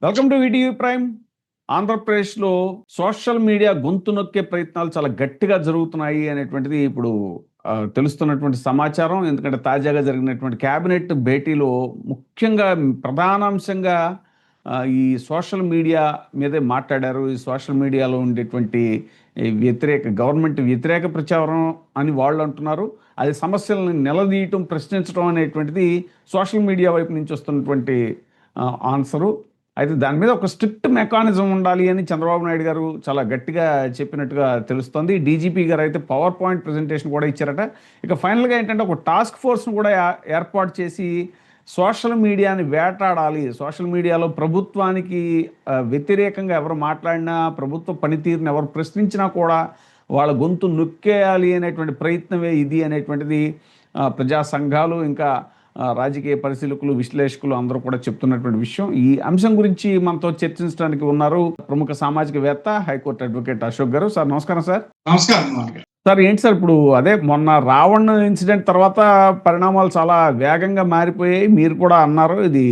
Welcome to VTV prime. ఆంధ్రప్రదేశ్లో social media గొంతు నొక్కే ప్రయత్నాలు చాలా గట్టిగా జరుగుతున్నాయి అనేటువంటిది ఇప్పుడు తెలుస్తున్నటువంటి సమాచారం. ఎందుకంటే తాజాగా జరిగినటువంటి క్యాబినెట్ భేటీలో ముఖ్యంగా ప్రధానాంశంగా ఈ సోషల్ మీడియా మీదే మాట్లాడారు. ఈ సోషల్ మీడియాలో ఉండేటువంటి గవర్నమెంట్ వ్యతిరేక ప్రచారం అని వాళ్ళు అంటున్నారు. అది సమస్యలను నిలదీయటం, ప్రశ్నించడం అనేటువంటిది సోషల్ మీడియా వైపు నుంచి వస్తున్నటువంటి ఆన్సరు. అయితే దాని మీద ఒక స్ట్రిక్ట్ మెకానిజం ఉండాలి అని చంద్రబాబు నాయుడు గారు చాలా గట్టిగా చెప్పినట్టుగా తెలుస్తోంది. డీజీపీ గారు అయితే పవర్ పాయింట్ ప్రజెంటేషన్ కూడా ఇచ్చారట. ఇక ఫైనల్గా ఏంటంటే ఒక టాస్క్ ఫోర్స్ను కూడా ఏర్పాటు చేసి సోషల్ మీడియాని వేటాడాలి. సోషల్ మీడియాలో ప్రభుత్వానికి వ్యతిరేకంగా ఎవరు మాట్లాడినా, ప్రభుత్వ పనితీరుని ఎవరు ప్రశ్నించినా కూడా వాళ్ళ గొంతు నొక్కేయాలి అనేటువంటి ప్రయత్నమే ఇది అనేటువంటిది ప్రజా సంఘాలు, ఇంకా రాజకీయ పరిశీలకులు, విశ్లేషకులు అందరూ కూడా చెప్తున్నటువంటి విషయం. ఈ అంశం గురించి మనతో చర్చించడానికి ఉన్నారు ప్రముఖ సామాజికవేత్త, high court advocate Ashok garu. Sir నమస్కారం. సార్ నమస్కారం. సార్ ఏంటి సార్, ఇప్పుడు అదే మొన్న రావణ్ ఇన్సిడెంట్ తర్వాత పరిణామాలు చాలా వేగంగా మారిపోయాయి. మీరు కూడా అన్నారు, ఇది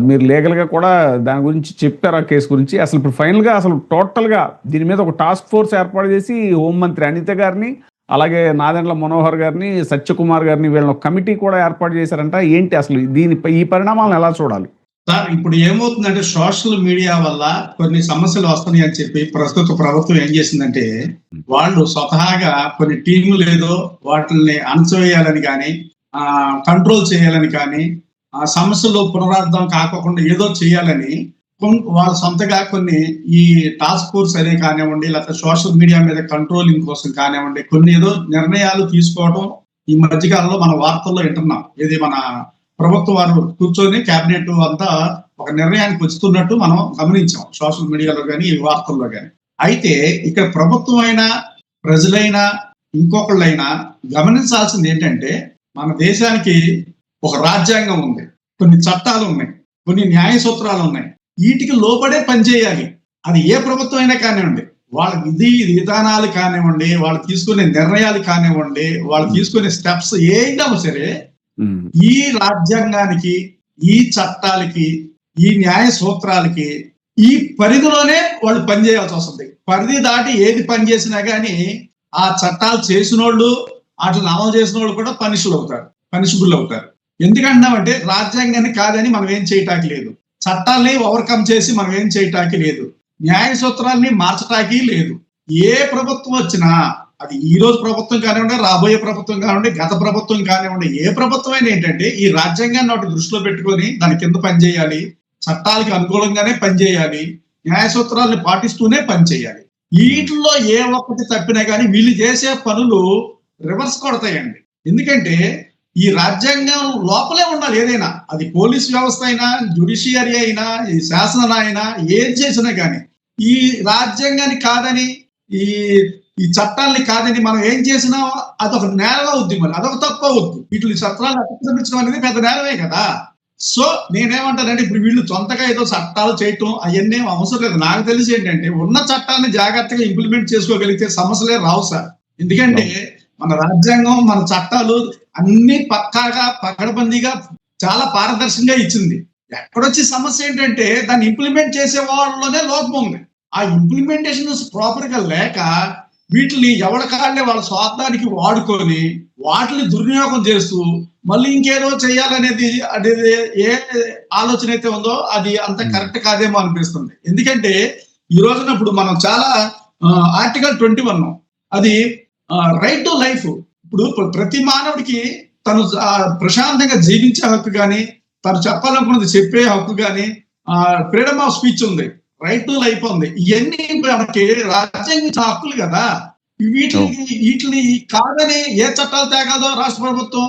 మీరు లీగల్గా కూడా దాని గురించి చెప్పారు, ఆ కేసు గురించి. అసలు ఇప్పుడు ఫైనల్గా అసలు టోటల్గా దీని మీద ఒక టాస్క్ ఫోర్స్ ఏర్పాటు చేసి హోంమంత్రి అనిత గారిని, అలాగే నాదెండ్ల మనోహర్ గారిని, సత్యకుమార్ గారిని, వీళ్ళని కమిటీ కూడా ఏర్పాటు చేశారంట. ఏంటి అసలు ఈ పరిణామాలను ఎలా చూడాలి సార్? ఇప్పుడు ఏమవుతుందంటే సోషల్ మీడియా వల్ల కొన్ని సమస్యలు వస్తున్నాయి అని చెప్పి ప్రస్తుత ప్రభుత్వం ఏం చేసిందంటే, వాళ్ళు స్వతహాగా కొన్ని టీములు ఏదో వాటిని అణచివేయాలని కానీ, కంట్రోల్ చేయాలని కానీ, ఆ సమస్యలు పునరార్థం కాకుండా ఏదో చేయాలని వాళ్ళ సొంతగా కొన్ని ఈ టాస్క్ ఫోర్స్ అనే కానివ్వండి, లేకపోతే సోషల్ మీడియా మీద కంట్రోలింగ్ కోసం కానివ్వండి, కొన్ని ఏదో నిర్ణయాలు తీసుకోవడం ఈ మధ్యకాలంలో మన వార్తల్లో వింటున్నాం. ఇది మన ప్రభుత్వం వారు కూర్చొని కేబినెట్ అంతా ఒక నిర్ణయానికి వస్తున్నట్టు మనం గమనించాం సోషల్ మీడియాలో కానీ, ఈ వార్తల్లో కానీ. అయితే ఇక్కడ ప్రభుత్వం అయినా, ప్రజలైనా, ఇంకొకళ్ళైనా గమనించాల్సింది ఏంటంటే, మన దేశానికి ఒక రాజ్యాంగం ఉంది, కొన్ని చట్టాలు ఉన్నాయి, కొన్ని న్యాయ సూత్రాలు ఉన్నాయి. వీటికి లోపడే పనిచేయాలి. అది ఏ ప్రభుత్వం అయినా కానివ్వండి, వాళ్ళ విధానాలు కానివ్వండి, వాళ్ళు తీసుకునే నిర్ణయాలు కానివ్వండి, వాళ్ళు తీసుకునే స్టెప్స్ ఏదైనా సరే ఈ రాజ్యాంగానికి, ఈ చట్టాలకి, ఈ న్యాయ సూత్రాలకి ఈ పరిధిలోనే వాళ్ళు పనిచేయాల్సి వస్తుంది. పరిధి దాటి ఏది పని చేసినా కానీ ఆ చట్టాలు చేసిన వాళ్ళు, వాటిని అమలు చేసిన వాళ్ళు కూడా పనిషబుల్ అవుతారు. ఎందుకంటున్నామంటే రాజ్యాంగాన్ని కాదని మనం ఏం చేయటానికి లేదు, చట్టాల్ని ఓవర్కమ్ చేసి మనం ఏం చేయటానికి లేదు, న్యాయ సూత్రాల్ని మార్చటానికి లేదు. ఏ ప్రభుత్వం వచ్చినా, అది ఈ రోజు ప్రభుత్వం కానివ్వండి, రాబోయే ప్రభుత్వం కానివ్వండి, గత ప్రభుత్వం కానివ్వండి, ఏ ప్రభుత్వం అయినా ఏంటంటే ఈ రాజ్యాంగాన్ని ఒకటి దృష్టిలో పెట్టుకొని దాని కింద పనిచేయాలి, చట్టాలకి అనుకూలంగానే పనిచేయాలి, న్యాయ సూత్రాలను పాటిస్తూనే పనిచేయాలి. వీటిల్లో ఏ ఒక్కటి తప్పినా కానీ వీళ్ళు చేసే పనులు రివర్స్ కొడతాయండి. ఎందుకంటే ఈ రాజ్యాంగం లోపలే ఉండాలి. ఏదైనా, అది పోలీస్ వ్యవస్థ అయినా, జ్యుడిషియరీ అయినా, ఈ శాసన అయినా, ఏం చేసినా కానీ ఈ రాజ్యాంగాన్ని కాదని, ఈ చట్టాలని కాదని మనం ఏం చేసినా అదొక నేరం అవుద్ది, మరి అదొక తప్పు అవుద్ది. వీటి చట్టాలను అతిక్రమించడం అనేది పెద్ద నేరమే కదా. సో నేనేమంటానంటే, ఇప్పుడు వీళ్ళు సొంతగా ఏదో చట్టాలు చేయటం అవన్నీ అవసరం లేదు. నాకు తెలిసి ఏంటంటే, ఉన్న చట్టాన్ని జాగ్రత్తగా ఇంప్లిమెంట్ చేసుకోగలిగితే సమస్యలే రావు సార్. ఎందుకంటే మన రాజ్యాంగం, మన చట్టాలు అన్ని పక్కాగా, పకడ్బందీగా, చాలా పారదర్శకంగా ఇచ్చింది. ఎక్కడొచ్చి సమస్య ఏంటంటే దాన్ని ఇంప్లిమెంట్ చేసే వాళ్ళలోనే లోపం ఉంది. ఆ ఇంప్లిమెంటేషన్ ప్రాపర్ గా లేక వీటిని ఎవరి కాళ్ళే వాళ్ళ స్వార్థానికి వాడుకొని వాటిని దుర్వినియోగం చేస్తూ మళ్ళీ ఇంకేదో చేయాలనేది, అనేది ఏ ఆలోచన అయితే ఉందో అది అంత కరెక్ట్ కాదేమో అనిపిస్తుంది. ఎందుకంటే ఈ రోజున ఇప్పుడు మనం చాలా ఆర్టికల్ 21 అది రైట్ టు లైఫ్. ఇప్పుడు ప్రతి మానవుడికి తను ప్రశాంతంగా జీవించే హక్కు కానీ, తను చెప్పాలనుకున్నది చెప్పే హక్కు కానీ, ఫ్రీడమ్ ఆఫ్ స్పీచ్ ఉంది, రైట్ టు లైఫ్ ఉంది. ఇవన్నీ మనకి రాజ్యాంగ హక్కులు కదా. వీటిని కాదని ఏ చట్టాలు తేగలదో రాష్ట్ర ప్రభుత్వం.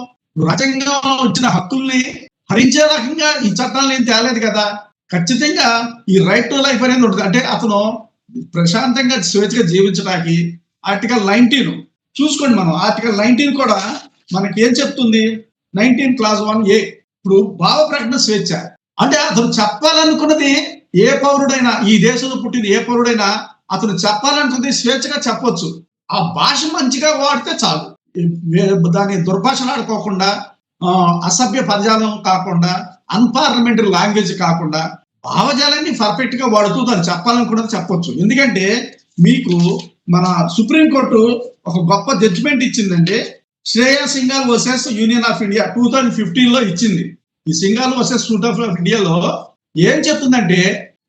రాజ్యాంగంలో వచ్చిన హక్కుల్ని హరించే రకంగా ఈ చట్టాలను ఏం తేలేదు కదా. ఖచ్చితంగా ఈ రైట్ టు లైఫ్ అనేది ఉంటుంది. అంటే అతను ప్రశాంతంగా స్వేచ్ఛగా జీవించడానికి ఆర్టికల్ 19 చూసుకోండి. మనం ఆర్టికల్ 19 కూడా మనకి ఏం చెప్తుంది? 19 clause 1A. ఇప్పుడు భావ ప్రకటన స్వేచ్ఛ అంటే అతను చెప్పాలనుకున్నది, ఏ పౌరుడైనా, ఈ దేశంలో పుట్టిన ఏ పౌరుడైనా అతను చెప్పాలనుకున్నది స్వేచ్ఛగా చెప్పొచ్చు. ఆ భాష మంచిగా వాడితే చాలు. దాన్ని దుర్భాషలాడుకోకుండా, అసభ్య పదజాలం కాకుండా, అన్పార్లమెంటరీ లాంగ్వేజ్ కాకుండా, భావజాలాన్ని పర్ఫెక్ట్ గా వాడుతూ దాన్ని చెప్పాలనుకున్నది చెప్పొచ్చు. ఎందుకంటే మీకు మన సుప్రీంకోర్టు ఒక గొప్ప జడ్జిమెంట్ ఇచ్చిందంటే Shreya Singhal versus union of India 2015 లో ఇచ్చింది. ఈ సింఘాల్ వర్సెస్ యూనియన్ ఆఫ్ ఇండియాలో ఏం చెప్తుందంటే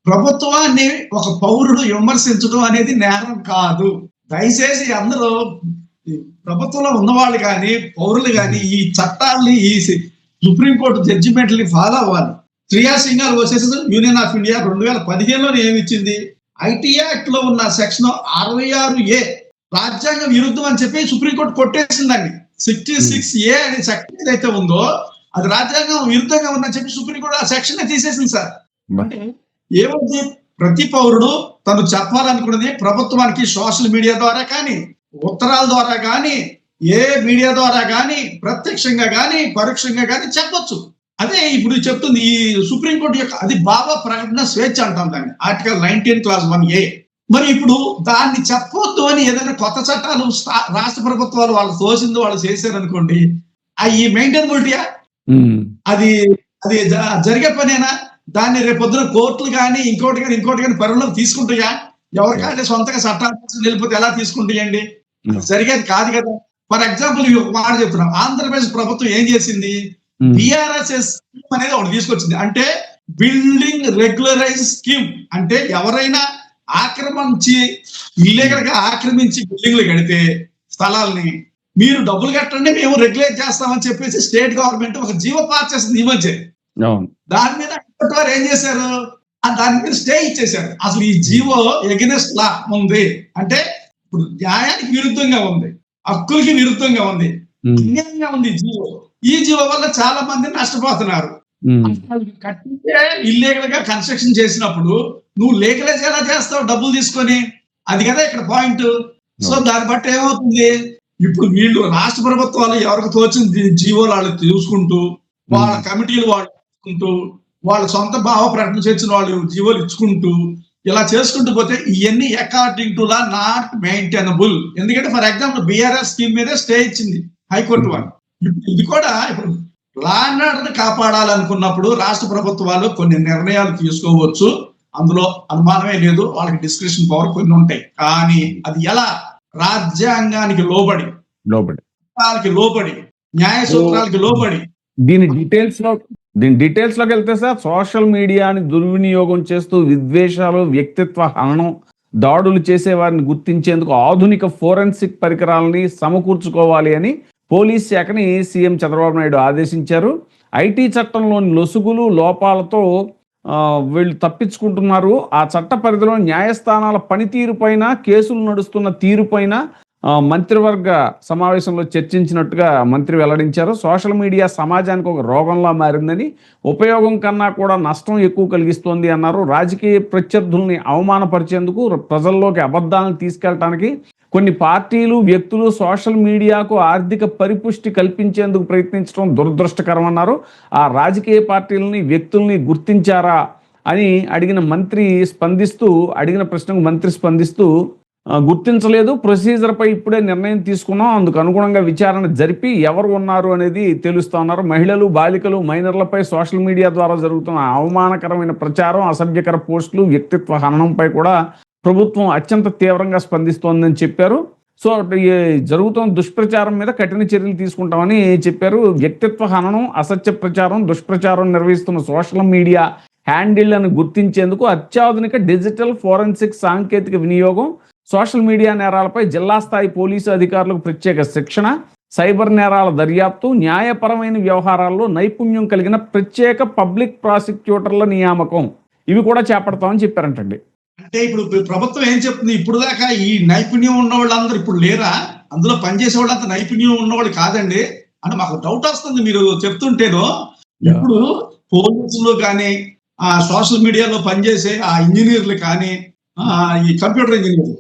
ప్రభుత్వాన్ని ఒక పౌరుడు విమర్శించడం అనేది నేరం కాదు. దయచేసి అందరూ ప్రభుత్వంలో ఉన్నవాళ్ళు కానీ పౌరులు కానీ ఈ చట్టాలని ఈ సుప్రీంకోర్టు జడ్జిమెంట్ని ఫాలో అవ్వాలి. Shreya Singhal versus union of India 2015లో ఏమిచ్చింది, ఐటీ యాక్ట్ లో ఉన్న సెక్షన్ 66A రాజ్యాంగ విరుద్ధం అని చెప్పి సుప్రీంకోర్టు కొట్టేసిందండి. 66A అనే సెక్షన్ ఏదైతే ఉందో అది రాజ్యాంగం విరుద్ధంగా ఉందని చెప్పి సుప్రీంకోర్టు ఆ సెక్షన్ తీసేసింది సార్. అంటే ఏముంది, ప్రతి పౌరుడు తను చెప్పాలనుకున్నది ప్రభుత్వానికి సోషల్ మీడియా ద్వారా కానీ ఉత్తరాల ద్వారా కానీ ఏ మీడియా ద్వారా కానీ ప్రత్యక్షంగా కానీ పరోక్షంగా కానీ చెప్పొచ్చు. అదే ఇప్పుడు చెప్తుంది ఈ సుప్రీంకోర్టు యొక్క అది భావ ప్రకటన స్వేచ్ఛ అంటాం దాన్ని, ఆర్టికల్ 19 Clause 1A. మరి ఇప్పుడు దాన్ని చెప్పొద్దు అని ఏదైనా కొత్త చట్టాలు రాష్ట్ర ప్రభుత్వాలు వాళ్ళు తోసిందో వాళ్ళు చేశారనుకోండి, ఈ మెయింటైనబిలిటీయా, అది అది జరిగే పనేనా? దాన్ని రేపొద్దున కోర్టులు కానీ ఇంకోటి కానీ పరిగణలోకి తీసుకుంటాయా? ఎవరికంటే సొంతగా చట్టాలు వెళ్ళిపోతే ఎలా తీసుకుంటాయండి? జరిగేది కాదు కదా. ఫర్ ఎగ్జాంపుల్ ఒక మాట చెప్తున్నాం, ఆంధ్రప్రదేశ్ ప్రభుత్వం ఏం చేసింది, BRSS స్కీమ్ అనేది ఒకటి తీసుకొచ్చింది. అంటే బిల్డింగ్ రెగ్యులరైజ్ స్కీమ్. అంటే ఎవరైనా ఇల్లీగల్ గా ఆక్రమించి బిల్డింగ్లు కడితే స్థలాల్ని మీరు డబ్బులు కట్టండి మేము రెగ్యులేట్ చేస్తామని చెప్పేసి స్టేట్ గవర్నమెంట్ ఒక జీవో పాస్ చేసింది ఈ మధ్య. దాని మీద వారు ఏం చేశారు, దాని మీద స్టే ఇచ్చేశారు. అసలు ఈ జీవో ఎగెనెస్ట్ లా ఉంది అంటే ఇప్పుడు న్యాయానికి విరుద్ధంగా ఉంది, హక్కులకి విరుద్ధంగా ఉంది, అన్యాయంగా ఉంది జీవో. ఈ జీవో వల్ల చాలా మంది నష్టపోతున్నారు. కట్టితే ఇల్లీగల్ గా కన్స్ట్రక్షన్ చేసినప్పుడు నువ్వు లీగలైజ్ ఎలా చేస్తావు డబ్బులు తీసుకొని? అది కదా ఇక్కడ పాయింట్. సో దాన్ని బట్టి ఏమవుతుంది, ఇప్పుడు వీళ్ళు రాష్ట్ర ప్రభుత్వాలు ఎవరికి తోచిన జీవోలు వాళ్ళు చూసుకుంటూ వాళ్ళ కమిటీలు వాళ్ళు చూసుకుంటూ వాళ్ళ సొంత భావ ప్రకటన చేసిన వాళ్ళు జీవోలు ఇచ్చుకుంటూ ఇలా చేసుకుంటూ పోతే ఇవన్నీ according to law not maintainable. ఎందుకంటే ఫర్ ఎగ్జాంపుల్ BRS స్కీమ్ మీదే స్టే ఇచ్చింది హైకోర్టు వాళ్ళు. ఇది కూడా ఇప్పుడు లా అండ్ ఆర్డర్ కాపాడాలనుకున్నప్పుడు రాష్ట్ర ప్రభుత్వాలు కొన్ని నిర్ణయాలు తీసుకోవచ్చు, అందులో అనుమానమే లేదు, వాళ్ళకి డిస్క్రిప్షన్ పవర్ కొన్ని ఉంటాయి. కానీ అది ఎలా, రాజ్యాంగానికి లోబడి న్యాయ సూత్రాలకి లోబడి. దీని డీటెయిల్స్ లోకి వెళ్తే సార్, సోషల్ మీడియాని దుర్వినియోగం చేస్తూ విద్వేషాలు, వ్యక్తిత్వ హననం, దాడులు చేసే వారిని గుర్తించేందుకు ఆధునిక ఫోరెన్సిక్ పరికరాలని సమకూర్చుకోవాలి అని పోలీస్ శాఖని సీఎం చంద్రబాబు నాయుడు ఆదేశించారు. ఐటీ చట్టంలోని లొసుగులు, లోపాలతో వీళ్ళు తప్పించుకుంటున్నారు. ఆ చట్ట పరిధిలో న్యాయస్థానాల పనితీరు పైన, కేసులు నడుస్తున్న తీరు పైన మంత్రివర్గ సమావేశంలో చర్చించినట్టుగా మంత్రి వెల్లడించారు. సోషల్ మీడియా సమాజానికి ఒక రోగంలా మారిందని, ఉపయోగం కన్నా కూడా నష్టం ఎక్కువ కలిగిస్తోంది అన్నారు. రాజకీయ ప్రత్యర్థుల్ని అవమానపరిచేందుకు, ప్రజల్లోకి అబద్ధాలను తీసుకెళ్లడానికి కొన్ని పార్టీలు, వ్యక్తులు సోషల్ మీడియాకు ఆర్థిక పరిపుష్టి కల్పించేందుకు ప్రయత్నించడం దురదృష్టకరం అన్నారు. ఆ రాజకీయ పార్టీలని, వ్యక్తుల్ని గుర్తించారా అని అడిగిన ప్రశ్నకు మంత్రి స్పందిస్తూ గుర్తించలేదు, ప్రొసీజర్పై ఇప్పుడే నిర్ణయం తీసుకున్నాం, అందుకు అనుగుణంగా విచారణ జరిపి ఎవరు ఉన్నారు అనేది తెలుస్తా ఉన్నారు. మహిళలు, బాలికలు, మైనర్లపై సోషల్ మీడియా ద్వారా జరుగుతున్న అవమానకరమైన ప్రచారం, అసభ్యకర పోస్టులు, వ్యక్తిత్వ హననంపై కూడా ప్రభుత్వం అత్యంత తీవ్రంగా స్పందిస్తోందని చెప్పారు. సో జరుగుతున్న దుష్ప్రచారం మీద కఠిన చర్యలు తీసుకుంటామని చెప్పారు. వ్యక్తిత్వ హననం, అసత్య ప్రచారం, దుష్ప్రచారం నిర్వహిస్తున్న సోషల్ మీడియా హ్యాండిళ్లను గుర్తించేందుకు అత్యాధునిక డిజిటల్ ఫోరెన్సిక్ సాంకేతిక వినియోగం, సోషల్ మీడియా నేరాలపై జిల్లా స్థాయి పోలీసు అధికారులకు ప్రత్యేక శిక్షణ, సైబర్ నేరాల దర్యాప్తు, న్యాయపరమైన వ్యవహారాల్లో నైపుణ్యం కలిగిన ప్రత్యేక పబ్లిక్ ప్రాసిక్యూటర్ల నియామకం, ఇవి కూడా చేపడతామని చెప్పారంటండి. అంటే ఇప్పుడు ప్రభుత్వం ఏం చెప్తుంది, ఇప్పుడు దాకా ఈ నైపుణ్యం ఉన్న వాళ్ళందరూ ఇప్పుడు లేరా, అందులో పనిచేసే వాళ్ళంతా నైపుణ్యం ఉన్నవాళ్ళు కాదండి అని మాకు డౌట్ వస్తుంది మీరు చెప్తుంటేనో. ఇప్పుడు పోలీసులు కానీ ఆ సోషల్ మీడియాలో పనిచేసే ఆ ఇంజనీర్లు కానీ ఈ కంప్యూటర్ ఇంజనీర్లు,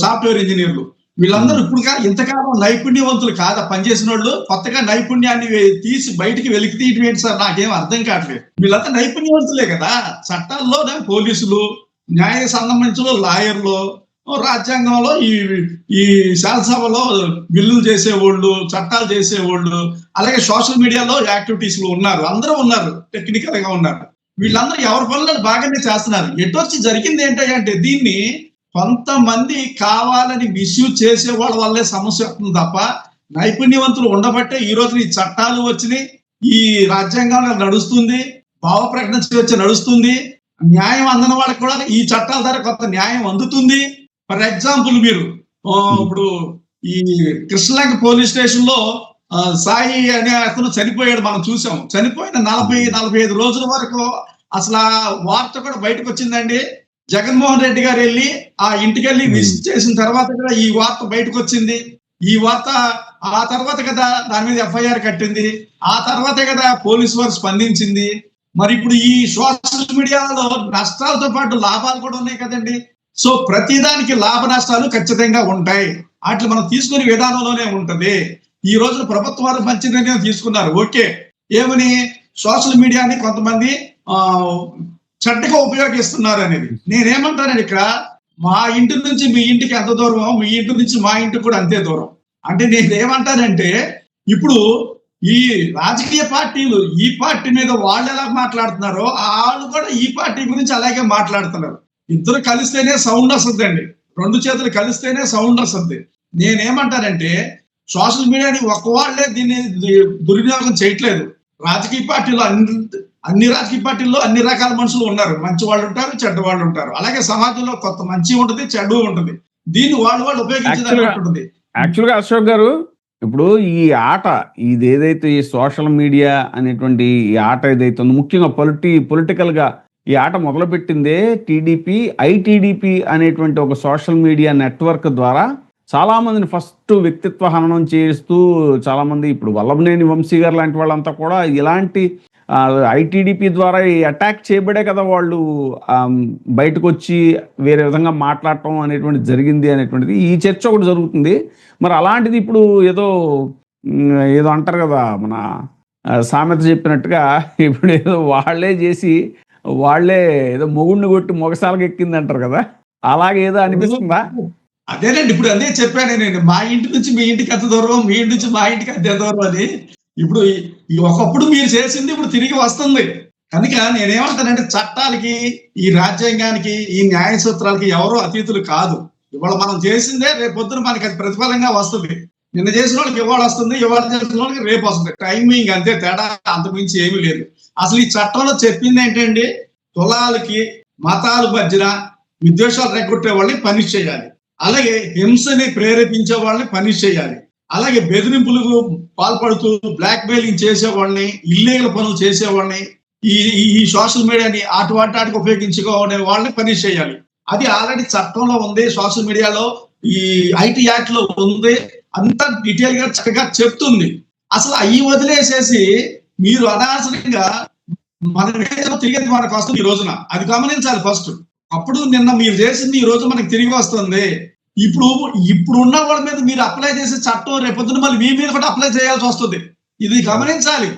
సాఫ్ట్వేర్ ఇంజనీర్లు, వీళ్ళందరూ ఇప్పుడు ఇంతకాలం నైపుణ్యవంతులు కాదా పనిచేసిన వాళ్ళు? కొత్తగా నైపుణ్యాన్ని తీసి బయటికి వెలికి తీయటం ఏంటి సార్, నాకేం అర్థం కావట్లేదు. వీళ్ళంతా నైపుణ్యవంతులే కదా. చట్టాల్లో పోలీసులు, న్యాయ సంబంధించిన లాయర్లు, రాజ్యాంగంలో ఈ శాసనసభలో బిల్లులు చేసేవాళ్ళు, చట్టాలు చేసేవాళ్ళు, అలాగే సోషల్ మీడియాలో యాక్టివిటీస్ లో ఉన్నారు, అందరూ ఉన్నారు, టెక్నికల్ గా ఉన్నారు. వీళ్ళందరూ ఎవరి పనులను బాగానే చేస్తున్నారు. ఎటొచ్చి జరిగింది ఏంటంటే దీన్ని కొంతమంది కావాలని మిస్యూజ్ చేసే వాళ్ళ వల్లే సమస్య వస్తుంది తప్ప, నైపుణ్యవంతులు ఉండబట్టే ఈ రోజు ఈ చట్టాలు వచ్చినాయి, ఈ రాజ్యాంగంలో నడుస్తుంది, భావ ప్రకటన స్వేచ్ఛ నడుస్తుంది, న్యాయం అందని వాళ్ళకి కూడా ఈ చట్టాల ద్వారా కొత్త న్యాయం అందుతుంది. ఫర్ ఎగ్జాంపుల్ మీరు ఇప్పుడు ఈ కృష్ణలంక పోలీస్ స్టేషన్ లో సాయి అనే అతను చనిపోయాడు, మనం చూసాం. చనిపోయిన 40-45 రోజుల వరకు అసలు ఆ వార్త కూడా బయటకు వచ్చిందండి. జగన్మోహన్ రెడ్డి గారు వెళ్ళి ఆ ఇంటికి వెళ్ళి విజిట్ చేసిన తర్వాత కూడా ఈ వార్త బయటకు వచ్చింది. ఈ వార్త ఆ తర్వాత కదా దాని మీద ఎఫ్ఐఆర్ కట్టింది, ఆ తర్వాతే కదా పోలీసు వారు స్పందించింది. మరి ఇప్పుడు ఈ సోషల్ మీడియాలో నష్టాలతో పాటు లాభాలు కూడా ఉన్నాయి కదండి. సో ప్రతిదానికి లాభ నష్టాలు ఖచ్చితంగా ఉంటాయి. వాటిని మనం తీసుకునే విధానంలోనే ఉంటది. ఈ రోజు ప్రభుత్వాలు మంచి నిర్ణయం తీసుకున్నారు, ఓకే. ఏమని సోషల్ మీడియాని కొంతమంది చెడ్డగా ఉపయోగిస్తున్నారు అనేది. నేనేమంటానండి, ఇక్కడ మా ఇంటి నుంచి మీ ఇంటికి ఎంత దూరమో మీ ఇంటి నుంచి మా ఇంటికి కూడా అంతే దూరం. అంటే నేనేమంటానంటే ఇప్పుడు ఈ రాజకీయ పార్టీలు ఈ పార్టీ మీద వాళ్ళు ఎలా మాట్లాడుతున్నారో వాళ్ళు కూడా ఈ పార్టీ గురించి అలాగే మాట్లాడుతున్నారు. ఇద్దరు కలిస్తేనే సౌండ్ వస్తుందండి, 2 చేతులు కలిస్తేనే సౌండ్ వస్తుంది. నేనేమంటానంటే సోషల్ మీడియాని ఒక్క వాళ్ళే దీన్ని దుర్వినియోగం చేయట్లేదు. రాజకీయ పార్టీలు అన్ని రాజకీయ పార్టీల్లో అన్ని రకాల మనుషులు ఉన్నారు, మంచి వాళ్ళు ఉంటారు, చెడ్డ వాళ్ళు ఉంటారు. అలాగే సమాజంలో కొత్త మంచి ఉంటుంది, చెడు ఉంటుంది. దీన్ని వాళ్ళు ఉపయోగించడానికి. యాక్చువల్గా అశోక్ గారు, ఇప్పుడు ఈ ఆట ఇది ఏదైతే ఈ సోషల్ మీడియా అనేటువంటి ఈ ఆట ఏదైతే ఉందో, ముఖ్యంగా పొలిటికల్ గా ఈ ఆట మొదలుపెట్టిందే టీడీపీ, ఐటీడీపీ అనేటువంటి ఒక సోషల్ మీడియా నెట్వర్క్ ద్వారా చాలా మందిని ఫస్ట్ వ్యక్తిత్వ హననం చేస్తూ చాలా మంది, ఇప్పుడు వల్లభనేని వంశీ గారు లాంటి వాళ్ళంతా కూడా ఇలాంటి ఐటీడీపీ ద్వారా అటాక్ చేయబడే కదా వాళ్ళు బయటకు వచ్చి వేరే విధంగా మాట్లాడటం అనేటువంటి జరిగింది అనేటువంటిది ఈ చర్చ ఒకటి జరుగుతుంది. మరి అలాంటిది ఇప్పుడు ఏదో అంటారు కదా, మన సామెత చెప్పినట్టుగా ఇప్పుడు ఏదో వాళ్ళే చేసి వాళ్ళే ఏదో మొగుడిని కొట్టి మొగసాలకు ఎక్కింది అంటారు కదా, అలాగే ఏదో అనిపిస్తుందా? అదేనండి, ఇప్పుడు అదే చెప్పాను నేను, మా ఇంటి నుంచి మీ ఇంటికి ఎంత దూరం, మీ ఇంటి నుంచి మా ఇంటికి అంతే దూరం అని. ఇప్పుడు ఒకప్పుడు మీరు చేసింది ఇప్పుడు తిరిగి వస్తుంది. కనుక నేనేమంటానంటే చట్టాలకి, ఈ రాజ్యాంగానికి, ఈ న్యాయ సూత్రాలకి ఎవరో అతీతులు కాదు. ఇవాళ మనం చేసిందే రేపు పొద్దున మనకి అది ప్రతిఫలంగా వస్తుంది. నిన్న చేసిన వాళ్ళకి ఇవాళ వస్తుంది, ఇవాళ చేసిన వాళ్ళకి రేపు వస్తుంది. టైమింగ్ అంతే, తేడా అంతకుమించి ఏమీ లేదు. అసలు ఈ చట్టంలో చెప్పింది ఏంటండి, కులాలకి మతాల మధ్యన విద్వేషాలు రెగ్గొట్టే వాళ్ళని పనిష్ చేయాలి, అలాగే హింసని ప్రేరేపించే వాళ్ళని పనిష్ చేయాలి, అలాగే బెదిరింపులకు పాల్పడుతూ బ్లాక్ మెయిలింగ్ చేసే వాళ్ళని, ఇల్లీగల్ పనులు చేసే వాళ్ళని, ఈ సోషల్ మీడియాని వాటికి ఉపయోగించుకోనే వాళ్ళని పనిష్ చేయాలి. అది ఆల్రెడీ చట్టంలో ఉంది, సోషల్ మీడియాలో ఈ ఐటీ యాక్ట్ లో ఉంది, అంతా డీటెయిల్ గా చక్కగా చెప్తుంది. అసలు అవి వదిలేసేసి మీరు అనవసరంగా మన తిరిగేది మనకు వస్తుంది ఈ రోజున, అది గమనించాలి ఫస్ట్. అప్పుడు నిన్న మీరు చేసింది ఈ రోజు మనకి తిరిగి వస్తుంది. ఇప్పుడు ఉన్న వాళ్ళ మీద మీరు అప్లై చేసే చట్టం రేపొద్దున మళ్ళీ మీ మీద కూడా అప్లై చేయాల్సి వస్తుంది. ఇది గమనించాలి.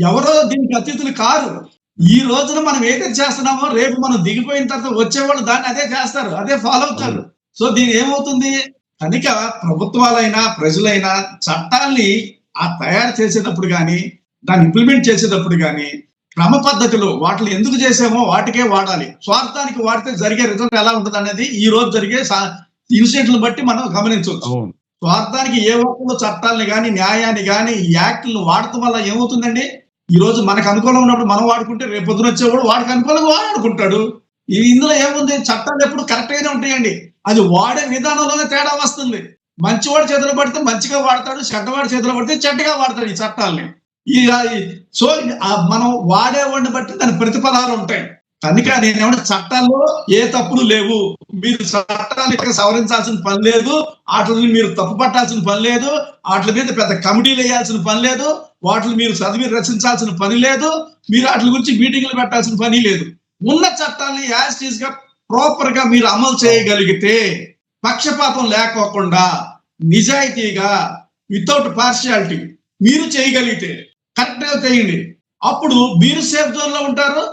ఎవరో దీనికి అతిథులు కారు. ఈ రోజున మనం ఏదైతే చేస్తున్నామో రేపు మనం దిగిపోయిన తర్వాత వచ్చేవాళ్ళు దాన్ని అదే చేస్తారు, అదే ఫాలో అవుతారు. సో దీని ఏమవుతుంది, కనుక ప్రభుత్వాలైనా ప్రజలైనా చట్టాల్ని తయారు చేసేటప్పుడు కానీ దాన్ని ఇంప్లిమెంట్ చేసేటప్పుడు కానీ క్రమ పద్ధతిలో వాటిని ఎందుకు చేసామో వాటికే వాడాలి. స్వార్థానికి వాడితే జరిగే రిజల్ట్ ఎలా ఉంటుంది అనేది ఈ రోజు జరిగే ఇన్సిడెంట్లను బట్టి మనం గమనించవచ్చు. స్వార్థానికి ఏ ఒక్కరు చట్టాలని కానీ న్యాయాన్ని కానీ యాక్ట్లను వాడటం వల్ల ఏమవుతుందండి, ఈ రోజు మనకు అనుకూలంగా ఉన్నప్పుడు మనం వాడుకుంటే రేపు పొద్దున వచ్చేవాడు వాడికి అనుకూలంగా వాడుకుంటాడు. ఇందులో ఏముంది, చట్టాలు ఎప్పుడు కరెక్ట్ గానే ఉంటాయండి, అది వాడే విధానంలోనే తేడా వస్తుంది. మంచివాడి చేతిలో పడితే మంచిగా వాడతాడు, చెడ్డవాడి చేతిలో పడితే చెడ్డగా వాడతాడు ఈ చట్టాలని. సో మనం వాడేవాడిని బట్టి దాని ప్రతిఫలాలు ఉంటాయి. కనుక నేనేమంటే చట్టాల్లో ఏ తప్పులు లేవు, మీరు చట్టాలు ఇక్కడ సవరించాల్సిన పని లేదు, వాటిని మీరు తప్పు పట్టాల్సిన పని లేదు, వాటి మీద పెద్ద కమిటీలు వేయాల్సిన పని లేదు, వాటిని మీరు చదివి రచించాల్సిన పని లేదు, మీరు వాటి గురించి మీటింగ్లు పెట్టాల్సిన పని లేదు. ఉన్న చట్టాలని యాజ్ టీజ్ గా ప్రాపర్ గా మీరు అమలు చేయగలిగితే, పక్షపాతం లేకోకుండా నిజాయితీగా వితౌట్ పార్షియాలిటీ మీరు చేయగలిగితే కరెక్ట్ గా చేయండి. అప్పుడు మీరు సేఫ్ జోన్ లో ఉంటారు,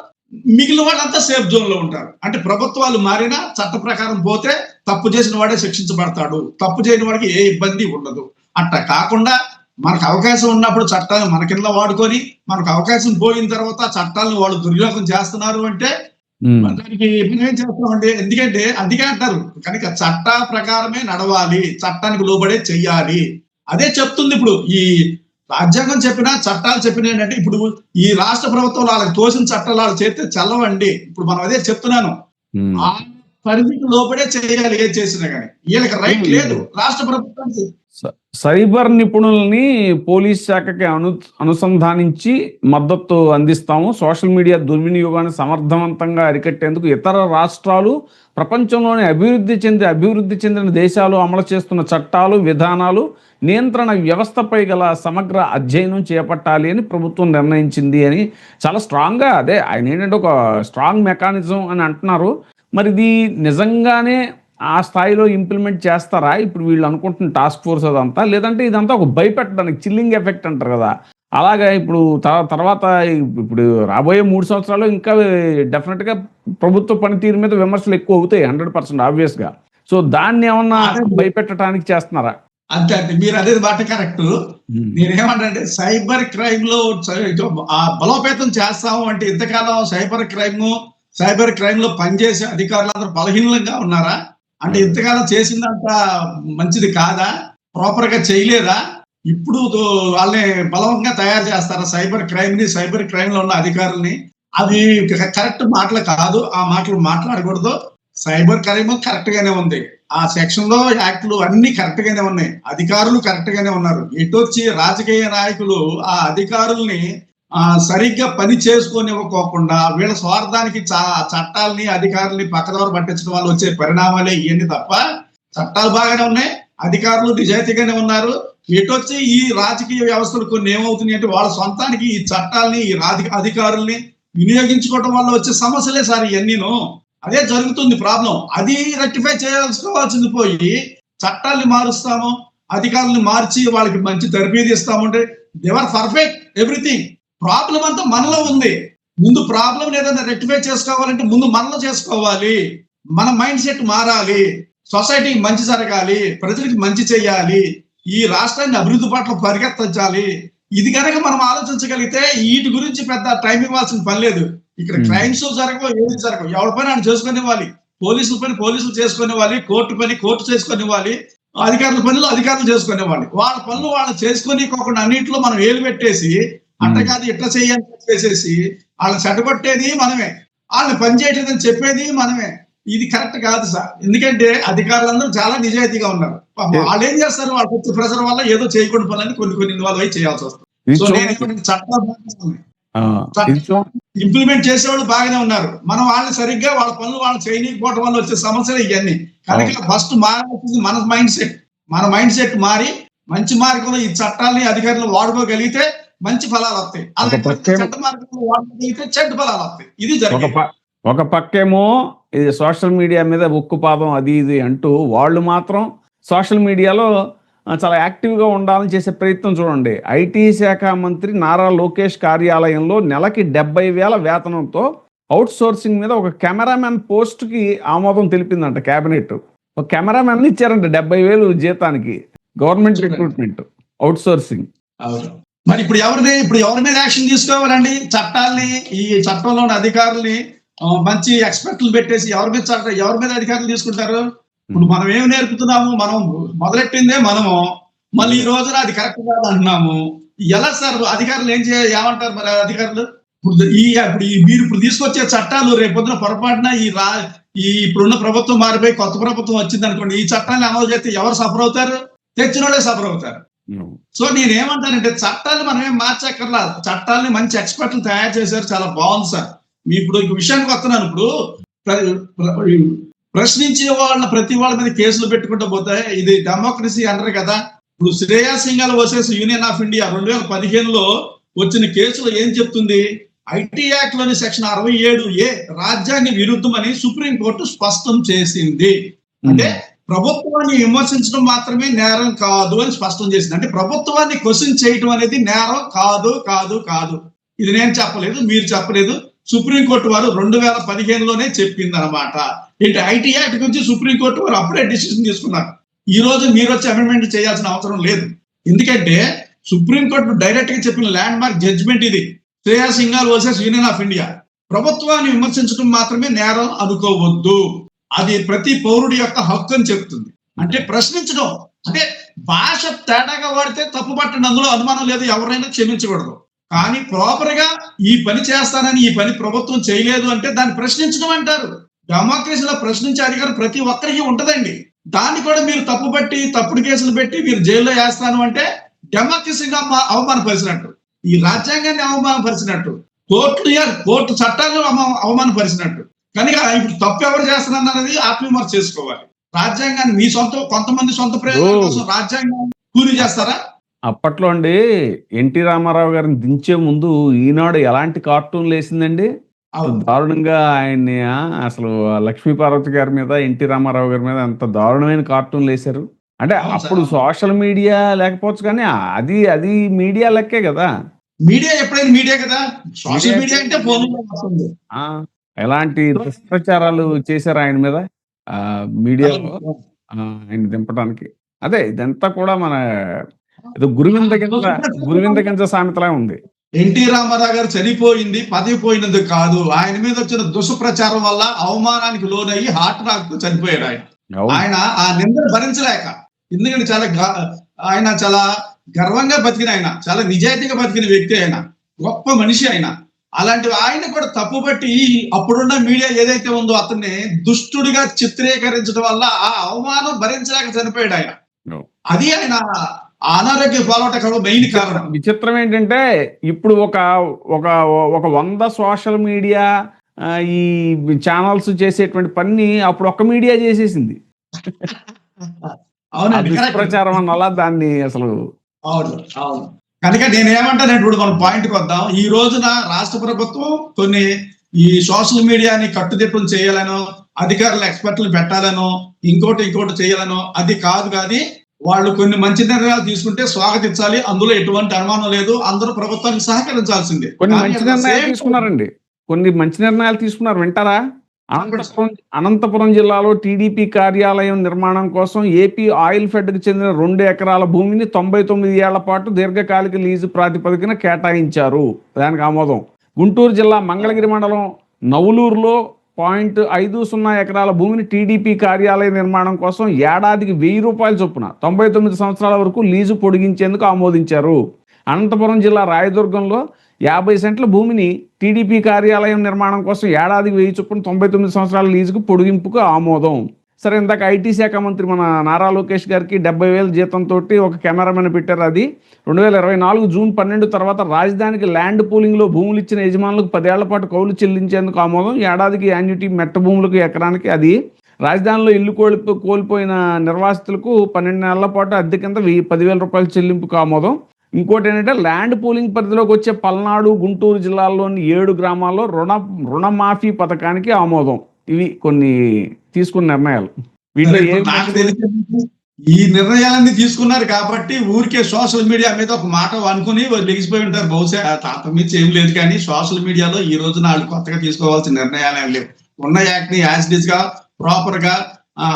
మిగిలిన వాళ్ళంతా సేఫ్ జోన్ లో ఉంటారు. అంటే ప్రభుత్వాలు మారినా చట్ట ప్రకారం పోతే తప్పు చేసిన వాడే శిక్షించబడతాడు, తప్పు చేయని వాడికి ఏ ఇబ్బంది ఉండదు. అట్లా కాకుండా మనకు అవకాశం ఉన్నప్పుడు చట్టాలను మన కింద వాడుకొని, మనకు అవకాశం పోయిన తర్వాత చట్టాలను వాళ్ళు దుర్వినియోగం చేస్తున్నారు అంటే దానికి మనం ఏం చేస్తామండి? ఎందుకంటే అందుకే అంటారు, కనుక చట్ట ప్రకారమే నడవాలి, చట్టానికి లోబడే చెయ్యాలి. అదే చెప్తుంది. ఇప్పుడు ఈ రాజ్యాంగం చెప్పినా చట్టాలు చెప్పినా ఏంటంటే, ఇప్పుడు ఈ రాష్ట్ర ప్రభుత్వం వాళ్ళకి తోసిన చట్టాలు వాళ్ళు చేస్తే చల్లవండి. ఇప్పుడు మనం అదే చెప్తున్నాను, ఆ పరిధికి లోబడే చేయాలి ఏది చేసినా కానీ. వీళ్ళకి రైట్ లేదు రాష్ట్ర ప్రభుత్వానికి. సైబర్ నిపుణుల్ని పోలీస్ శాఖకి అనుసంధానించి మద్దతు అందిస్తాము. సోషల్ మీడియా దుర్వినియోగాన్ని సమర్థవంతంగా అరికట్టేందుకు ఇతర రాష్ట్రాలు, ప్రపంచంలోని అభివృద్ధి చెందిన దేశాలు అమలు చేస్తున్న చట్టాలు, విధానాలు, నియంత్రణ వ్యవస్థపై గల సమగ్ర అధ్యయనం చేపట్టాలి అని ప్రభుత్వం నిర్ణయించింది అని చాలా స్ట్రాంగ్గా, అదే ఆయన ఏంటంటే ఒక స్ట్రాంగ్ మెకానిజం అని అంటున్నారు. మరి ఇది నిజంగానే ఆ స్థాయిలో ఇంప్లిమెంట్ చేస్తారా ఇప్పుడు వీళ్ళు అనుకుంటున్న టాస్క్ ఫోర్స్ అదంతా, లేదంటే ఇదంతా ఒక భయపెట్టడానికి చిల్లింగ్ ఎఫెక్ట్ అంటారు కదా, అలాగా ఇప్పుడు తర్వాత ఇప్పుడు రాబోయే 3 సంవత్సరాలు ఇంకా డెఫినెట్గా ప్రభుత్వ పనితీరు మీద విమర్శలు ఎక్కువ అవుతాయి 100% ఆబ్వియస్గా. సో దాన్ని ఏమన్నా భయపెట్టడానికి చేస్తున్నారా? అంతే మీరు అనేది మాట కరెక్ట్. నేనేమంటే సైబర్ క్రైమ్ లో బలోపేతం చేస్తాము అంటే, ఇంతకాలం సైబర్ క్రైమ్ లో పనిచేసే అధికారులందరూ బలహీనంగా ఉన్నారా అంటే, ఇంతకాలం చేసిందంత మంచిది కాదా, ప్రాపర్ గా చేయలేదా? ఇప్పుడు వాళ్ళని బలంగా తయారు చేస్తారా సైబర్ క్రైమ్ లో ఉన్న అధికారుల్ని? అది కరెక్ట్ మాటలు కాదు, ఆ మాటలు మాట్లాడకూడదు. సైబర్ క్రైమ్ కరెక్ట్ గానే ఉంది, ఆ సెక్షన్ లో యాక్ట్లు అన్ని కరెక్ట్ గానే ఉన్నాయి, అధికారులు కరెక్ట్ గానే ఉన్నారు. ఎటొచ్చి రాజకీయ నాయకులు ఆ అధికారుల్ని సరిగ్గా పని చేసుకోనివ్వకోకుండా వీళ్ళ స్వార్థానికి చట్టాలని అధికారుల్ని పక్కదోర పట్టించడం వల్ల వచ్చే పరిణామాలే ఇవన్నీ తప్ప, చట్టాలు బాగానే ఉన్నాయి, అధికారులు నిజాయితీగానే ఉన్నారు. ఎటొచ్చి ఈ రాజకీయ వ్యవస్థలు కొన్ని ఏమవుతున్నాయి అంటే, వాళ్ళ సొంతానికి ఈ చట్టాలని, ఈ అధికారుల్ని వినియోగించుకోవడం వల్ల వచ్చే సమస్యలే సార్ ఇవన్నీను. అదే జరుగుతుంది ప్రాబ్లం. అది రెక్టిఫై చేసుకోవాల్సింది పోయి చట్టాలని మారుస్తాము, అధికారులను మార్చి వాళ్ళకి మంచి తరబీదు ఇస్తామంటే దేవర్ పర్ఫెక్ట్ ఎవ్రీథింగ్. ప్రాబ్లం అంతా మనలో ఉంది. ముందు ప్రాబ్లం ఏదైనా రెక్టిఫై చేసుకోవాలంటే ముందు మనలో చేసుకోవాలి. మన మైండ్ సెట్ మారాలి, సొసైటీకి మంచి జరగాలి, ప్రజలకు మంచి చేయాలి, ఈ రాష్ట్రాన్ని అభివృద్ధి పట్ల పరిగెత్తించాలి. ఇది కనుక మనం ఆలోచించగలిగితే వీటి గురించి పెద్ద టైం ఇవ్వాల్సిన పని లేదు. ఇక్కడ క్రైమ్స్ జరగవు, ఏది జరగవు, ఎవరి పని ఆయన చేసుకునివ్వాలి, పోలీసుల పని పోలీసులు చేసుకునివ్వాలి, కోర్టు పని కోర్టు చేసుకునివ్వాలి, అధికారుల పనులు అధికారులు చేసుకునివ్వాలి. వాళ్ళ పనులు వాళ్ళు చేసుకోనికోకుండా అన్నింటిలో మనం ఏలు పెట్టేసి అట్ట కాదు ఇట్లా చేయాలని చేసేసి వాళ్ళని చెడగొట్టేది మనమే, వాళ్ళని పనిచేయట్లేదని చెప్పేది మనమే. ఇది కరెక్ట్ కాదు సార్. ఎందుకంటే అధికారులందరూ చాలా నిజాయితీగా ఉన్నారు. వాళ్ళు ఏం చేస్తారు, వాళ్ళకి వచ్చే ప్రెషర్ వల్ల ఏదో చేయకూడదు పనులని కొన్ని ఇన్వాల్వ్ అయి చేయాల్సి వస్తుంది. సో నేను చట్టాలు ఇంప్లిమెంట్ చేసేవాళ్ళు బాగానే ఉన్నారు, మనం వాళ్ళని సరిగ్గా వాళ్ళ పనులు వాళ్ళు చేయకపోవడం వల్ల వచ్చే సమస్యలు ఇవన్నీ. కనుక ఫస్ట్ మారాల్సింది మన మైండ్ సెట్ మారి మంచి మార్గంలో ఈ చట్టాలని అధికారులు వాడుకోగలిగితే మంచి ఫలాలు వస్తాయి, అలాగే చెడ్డ మార్గంలో వాడుకోగలిగితే చెడ్డ ఫలాలు వస్తాయి. ఇది జరిగింది. ఒక పక్కేమో ఇది సోషల్ మీడియా మీద ఉక్కుపాదం అది ఇది అంటూ వాళ్ళు మాత్రం సోషల్ మీడియాలో చాలా యాక్టివ్గా ఉండాలని చేసే ప్రయత్నం చూడండి. ఐటీ శాఖ మంత్రి నారా లోకేష్ కార్యాలయంలో నెలకి 70,000 వేతనంతో అవుట్ సోర్సింగ్ మీద ఒక కెమెరామెన్ పోస్ట్కి ఆమోదం తెలిపిందంట కేబినెట్. ఒక కెమెరామెన్ ఇచ్చారంట 70,000 జీతానికి, గవర్నమెంట్ రిక్రూట్మెంట్ అవుట్ సోర్సింగ్. మరి ఇప్పుడు ఎవరి మీద యాక్షన్ తీసుకోవాలండి? చట్టాలని, ఈ చట్టంలోని అధికారుల్ని మంచి ఎక్స్పర్ట్లు పెట్టేసి ఎవరి మీద అధికారులు తీసుకుంటారు? ఇప్పుడు మనం ఏమి నేర్పుతున్నాము? మనం మొదలెట్టిందే మనము, మళ్ళీ ఈ రోజున అది కరెక్ట్ కాదు అంటున్నాము. ఎలా సార్ అధికారులు ఏమంటారు? మరి అధికారులు మీరు ఇప్పుడు తీసుకొచ్చే చట్టాలు రేపొద్దున పొరపాటున ఇప్పుడున్న ప్రభుత్వం మారిపోయి కొత్త ప్రభుత్వం వచ్చింది అనుకోండి, ఈ చట్టాన్ని అమలు చేస్తే ఎవరు సఫర్ అవుతారు? తెచ్చిన వాళ్ళే సఫర్ అవుతారు. సో నేనేమంటానంటే చట్టాలు మనం ఏం మార్చక్కర్లా, చట్టాలని మంచి ఎక్స్పర్ట్లు తయారు చేశారు, చాలా బాగుంది సార్. మీ ఇప్పుడు విషయానికి వస్తున్నాను. ఇప్పుడు ప్రశ్నించే ప్రతి వాళ్ళ మీద కేసులు పెట్టుకుంటూ పోతే ఇది డెమోక్రసీ అంటారు కదా. ఇప్పుడు Shreya Singhal versus union of India 2015లో వచ్చిన కేసులో ఏం చెప్తుంది? ఐటీ యాక్ట్ లోని సెక్షన్ 67A రాజ్యాంగ విరుద్ధమని సుప్రీంకోర్టు స్పష్టం చేసింది. అంటే ప్రభుత్వాన్ని విమర్శించడం మాత్రమే నేరం కాదు అని స్పష్టం చేసింది. అంటే ప్రభుత్వాన్ని క్వశ్చన్ చేయడం అనేది నేరం కాదు కాదు కాదు. ఇది నేను చెప్పలేదు, మీరు చెప్పలేదు, సుప్రీంకోర్టు వారు 2015లోనే చెప్పింది అనమాట. ఏంటి ఐటీ యాక్ట్ గురించి సుప్రీంకోర్టు వారు అప్పుడే డిసిషన్ తీసుకున్నారు. ఈ రోజు మీరు వచ్చి అమెండ్మెంట్ చేయాల్సిన అవసరం లేదు. ఎందుకంటే సుప్రీంకోర్టు డైరెక్ట్ గా చెప్పిన ల్యాండ్ మార్క్ జడ్జిమెంట్ ఇది. Shreya Singhal versus union of India. ప్రభుత్వాన్ని విమర్శించడం మాత్రమే నేరం అనుకోవద్దు, అది ప్రతి పౌరుడి యొక్క హక్కు అని చెప్తుంది. అంటే ప్రశ్నించడం, అంటే భాష తేడాగా వాడితే తప్పు పట్టండి, అందులో అనుమానం లేదు, ఎవరైనా క్షమించకూడదు. కానీ ప్రాపర్ గా ఈ పని చేస్తానని ఈ పని ప్రభుత్వం చేయలేదు అంటే దాన్ని ప్రశ్నించడం అంటారు. డెమోక్రసీలో ప్రశ్నించే అధికారం ప్రతి ఒక్కరికి ఉంటదండి. దాన్ని కూడా మీరు తప్పుపట్టి తప్పుడు కేసులు పెట్టి మీరు జైల్లో వేస్తాను అంటే డెమోక్రసీగా అవమానపరిచినట్టు, ఈ రాజ్యాంగాన్ని అవమానపరిచినట్టు, కోర్టు చట్టాలను అవమానపరిచినట్టు. కనుక ఇప్పుడు తప్పు ఎవరు చేస్తున్నారు అనేది ఆత్మవిమర్శ చేసుకోవాలి. రాజ్యాంగాన్ని మీ సొంత కొంతమంది సొంత ప్రయోజనం కోసం రాజ్యాంగాన్ని కూలి చేస్తారా? అప్పట్లో అండి ఎన్టీ రామారావు గారిని దించే ముందు ఈనాడు ఎలాంటి కార్టూన్లు వేసిందండి, దారుణంగా ఆయన్ని అసలు లక్ష్మీపార్వతి గారి మీద ఎన్టీ రామారావు గారి మీద అంత దారుణమైన కార్టూన్లు వేశారు. అంటే అప్పుడు సోషల్ మీడియా లేకపోవచ్చు కానీ అది మీడియా లెక్కే కదా. మీడియా ఎప్పుడైనా మీడియా కదా, సోషల్ మీడియా అంటే ఎలాంటి దుష్ప్రచారాలు చేశారు ఆయన మీద మీడియాలో ఆయన దింపడానికి. అదే ఇదంతా కూడా మన ఏదో గురువింద సామెతలా ఉంది. ఎన్టీ రామారావు గారు చనిపోయింది పదవి పోయినందుకు కాదు, ఆయన మీద వచ్చిన దుష్ప్రచారం వల్ల అవమానానికి లోనయ్యి హార్ట్ అటాక్ తో చనిపోయాడు ఆయన. ఆయన ఆ నిందను భరించలేక, ఎందుకంటే ఆయన చాలా గర్వంగా బతికిన ఆయన, చాలా నిజాయితీగా బతికిన వ్యక్తి, ఆయన గొప్ప మనిషి ఆయన. అలాంటి ఆయన కూడా తప్పుపట్టి అప్పుడున్న మీడియా ఏదైతే ఉందో అతన్ని దుష్టుడిగా చిత్రీకరించడం వల్ల ఆ అవమానం భరించలేక చనిపోయాడు ఆయన. అది ఆయన అనారోగ్య పాలవటం మెయిన్ కారణం. విచిత్రం ఏంటంటే ఇప్పుడు ఒక 100 సోషల్ మీడియా ఈ ఛానల్స్ చేసేటువంటి పని అప్పుడు ఒక మీడియా చేసేసింది. ప్రచారం అన్నలా దాన్ని అసలు. అవును. కనుక నేనేమంటాను, ఇప్పుడు మనం పాయింట్కి వద్దాం. ఈ రోజున రాష్ట్ర ప్రభుత్వం కొన్ని ఈ సోషల్ మీడియాని కట్టుదిట్టం చేయాలనో, అధికారుల ఎక్స్పర్ట్లు పెట్టాలనో, ఇంకోటి చేయాలనో అది కాదు. కానీ వాళ్ళు కొన్ని మంచి నిర్ణయాలు తీసుకుంటే స్వాగతించాలి, అందులో ఎటువంటి అనుమానం లేదు. అందరూ ప్రభుత్వానికి సహకరించాల్సిందే. కొన్ని మంచి నిర్ణయాలు తీసుకున్నారండి, కొన్ని మంచి నిర్ణయాలు తీసుకున్నారు. వింటారా? అనంతపురం జిల్లాలో టీడీపీ కార్యాలయం నిర్మాణం కోసం ఏపీ ఆయిల్ ఫెడ్ కు చెందిన 2 ఎకరాల భూమిని 99 ఏళ్ల పాటు దీర్ఘకాలిక లీజు ప్రాతిపదికన కేటాయించారు. దానికి ఆమోదం. గుంటూరు జిల్లా మంగళగిరి మండలం నవులూరులో 0.50 ఎకరాల భూమిని టీడీపీ కార్యాలయ నిర్మాణం కోసం ఏడాదికి 1000 రూపాయల చొప్పున 99 సంవత్సరాల వరకు లీజు పొడిగించేందుకు ఆమోదించారు. అనంతపురం జిల్లా రాయదుర్గంలో 50 సెంట్ల భూమిని టీడీపీ కార్యాలయం నిర్మాణం కోసం ఏడాదికి 1000 చొప్పున 99 సంవత్సరాల లీజుకు పొడిగింపుకు ఆమోదం. సరే, ఇందాక ఐటీ శాఖ మంత్రి మన నారా లోకేష్ గారికి 70,000 జీతంతో ఒక కెమెరామెన్ పెట్టారు. అది 2024 జూన్ 12 తర్వాత రాజధానికి ల్యాండ్ పూలింగ్లో భూములు ఇచ్చిన యజమానులకు 10 ఏళ్ల పాటు కౌలు చెల్లించేందుకు ఆమోదం. ఏడాదికి యాన్యుటీ మెట్ట భూములకు ఎకరానికి, అది రాజధానిలో ఇల్లు కోల్పోయిన నిర్వాసితులకు 12 నెలల పాటు అద్దె కింద 10,000 రూపాయల చెల్లింపుకు ఆమోదం. ఇంకోటి ఏంటంటే ల్యాండ్ పూలింగ్ పరిధిలోకి వచ్చే పల్నాడు, గుంటూరు జిల్లాల్లోని 7 గ్రామాల్లో రుణమాఫీ పథకానికి ఆమోదం. ఇవి కొన్ని తీసుకున్న నిర్ణయాలు. వీటిలో ఈ నిర్ణయాలన్నీ తీసుకున్నారు కాబట్టి ఊరికే సోషల్ మీడియా మీద ఒక మాట అనుకుని లెగిసిపోయి ఉంటారు. బహుశా అంతకుమించి ఏం లేదు. కానీ సోషల్ మీడియాలో ఈ రోజున వాళ్ళు కొత్తగా తీసుకోవాల్సిన నిర్ణయాలు ఏం లేవు. ఉన్న యాక్ట్ ని యాజ్ ఇట్ ఈస్ గా ప్రాపర్ గా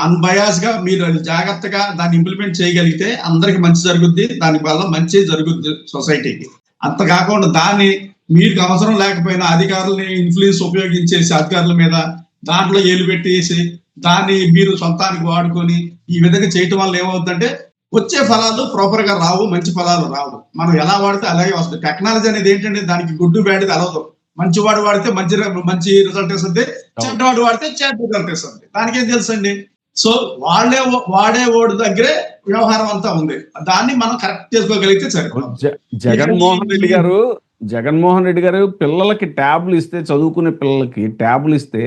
అన్బయాస్ గా మీరు జాగ్రత్తగా దాన్ని ఇంప్లిమెంట్ చేయగలిగితే అందరికి మంచి జరుగుద్ది, దాని వల్ల మంచి జరుగుద్ది సొసైటీకి. అంత కాకుండా దాన్ని మీకు అవసరం లేకపోయినా అధికారులని ఇన్ఫ్లుయెన్స్ ఉపయోగించేసి అధికారుల మీద దాంట్లో ఏలు పెట్టేసి దాన్ని మీరు సొంతానికి వాడుకొని ఈ విధంగా చేయటం వల్ల ఏమవుతుందంటే వచ్చే ఫలాలు ప్రాపర్ గా రావు, మంచి ఫలాలు రావు. మనం ఎలా వాడితే అలాగే వస్తుంది. టెక్నాలజీ అనేది ఏంటంటే దానికి గుడ్డు బ్యాడ్ అలవదు. మంచివాడు వాడితే మంచి రిజల్ట్ ఇస్తుంది, చెడ్డవాడు వాడితే చెడ్డ రిజల్ట్ ఇస్తుంది. దానికేం తెలుసండి. సో వాడే ఓడి దగ్గరే వ్యవహారం అంతా ఉంది. దాన్ని మనం కరెక్ట్ చేసుకోగలిగితే సరే. జగన్మోహన్ రెడ్డి గారు పిల్లలకి ట్యాబ్లు ఇస్తే, చదువుకునే పిల్లలకి ట్యాబ్లు ఇస్తే